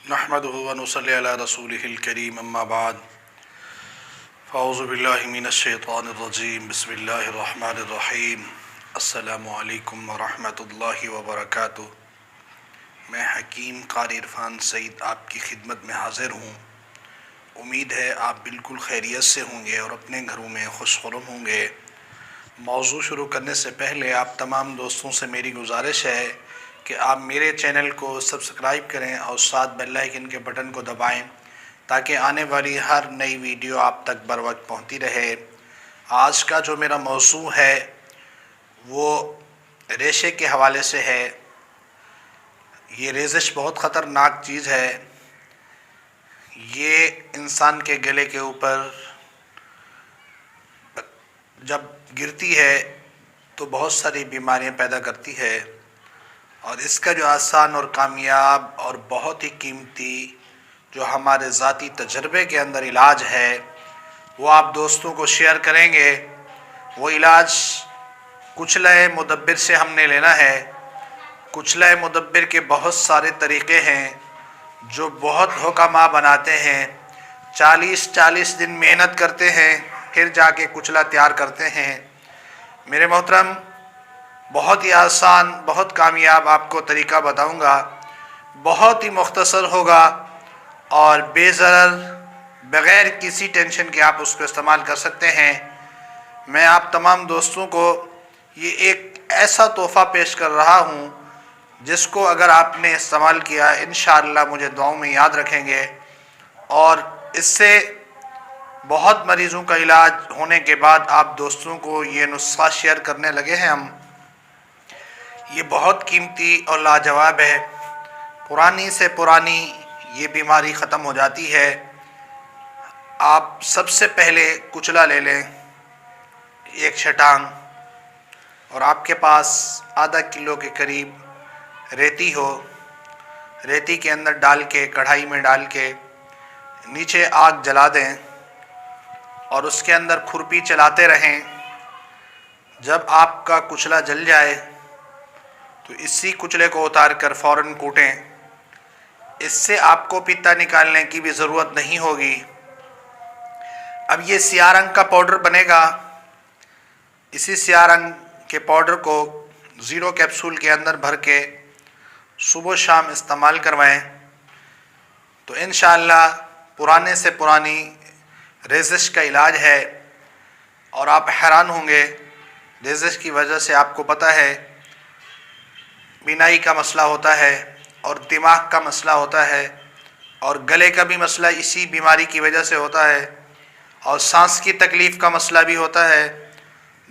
नहमदुहु व नुसल्ली अला रसूलिहिल करीम अम्मा बाद फ़अऊज़ु बिल्लाहि मिनश्शैतानिर्रजीम बिस्मिल्लाहिर्रहमानिर्रहीम अस्सलामु अलैकुम व रहमतुल्लाहि व बरकातुहू। मैं हकीम क़ारी इरफ़ान सईद आपकी खिदमत में हाज़िर हूँ। उम्मीद है आप बिल्कुल खैरियत से होंगे और अपने घरों में खुशखुरम होंगे। मौज़ू शुरू करने से पहले आप तमाम दोस्तों से मेरी गुजारिश है कि आप मेरे चैनल को सब्सक्राइब करें और साथ बेल आइकन के बटन को दबाएं ताकि आने वाली हर नई वीडियो आप तक बर वक्त पहुँचती रहे। आज का जो मेरा मौज़ू है वो रेशे के हवाले से है। ये रेज़िश बहुत ख़तरनाक चीज़ है। ये इंसान के गले के ऊपर जब गिरती है तो बहुत सारी बीमारियां पैदा करती है और इसका जो आसान और कामयाब और बहुत ही कीमती जो हमारे ज़ाती तजर्बे के अंदर इलाज है वो आप दोस्तों को शेयर करेंगे। वो इलाज कुचला मुदब्बिर से हमने लेना है। कुचला मुदब्बिर के बहुत सारे तरीक़े हैं जो बहुत हुक्मा बनाते हैं। 40 दिन मेहनत करते हैं फिर जाके कुचला तैयार करते हैं। मेरे मोहतरम, बहुत ही आसान बहुत कामयाब आपको तरीक़ा बताऊंगा। बहुत ही मुख्तसर होगा और बेज़रर बग़ैर किसी टेंशन के आप उसको इस्तेमाल कर सकते हैं। मैं आप तमाम दोस्तों को ये एक ऐसा तोहफ़ा पेश कर रहा हूँ जिसको अगर आपने इस्तेमाल किया इंशाअल्लाह मुझे दुआओं में याद रखेंगे और इससे बहुत मरीज़ों का इलाज होने के बाद आप दोस्तों को ये नुस्खा शेयर करने लगे हैं हम। ये बहुत कीमती और लाजवाब है। पुरानी से पुरानी ये बीमारी ख़त्म हो जाती है। आप सबसे पहले कुचला ले लें, एक शटांग, और आपके पास आधा किलो के करीब रेती हो। रेती के अंदर डाल के कढ़ाई में डाल के नीचे आग जला दें और उसके अंदर खुरपी चलाते रहें। जब आपका कुचला जल जाए तो इसी कुचले को उतार कर फ़ौरन कूटें। इससे आपको पित्ता निकालने की भी ज़रूरत नहीं होगी। अब ये स्याह रंग का पाउडर बनेगा। इसी स्याह रंग के पाउडर को 0 कैप्सूल के अंदर भर के सुबह शाम इस्तेमाल करवाएं तो इंशाअल्लाह पुराने से पुरानी रेज़िश का इलाज है। और आप हैरान होंगे, रेज़िश की वजह से आपको पता है बीनाई का मसला होता है और दिमाग का मसला होता है और गले का भी मसला इसी बीमारी की वजह से होता है और सांस की तकलीफ़ का मसला भी होता है।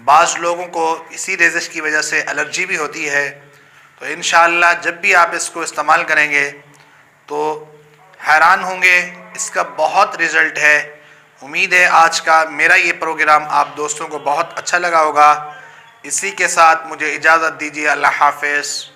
बाज़ लोगों को इसी रेज़िश की वजह से एलर्जी भी होती है। तो इंशाअल्लाह जब भी आप इसको इस्तेमाल करेंगे तो हैरान होंगे। इसका बहुत रिज़ल्ट है। उम्मीद है आज का मेरा ये प्रोग्राम आप दोस्तों को बहुत अच्छा लगा होगा। इसी के साथ मुझे इजाज़त दीजिए। अल्लाह हाफ़िज़।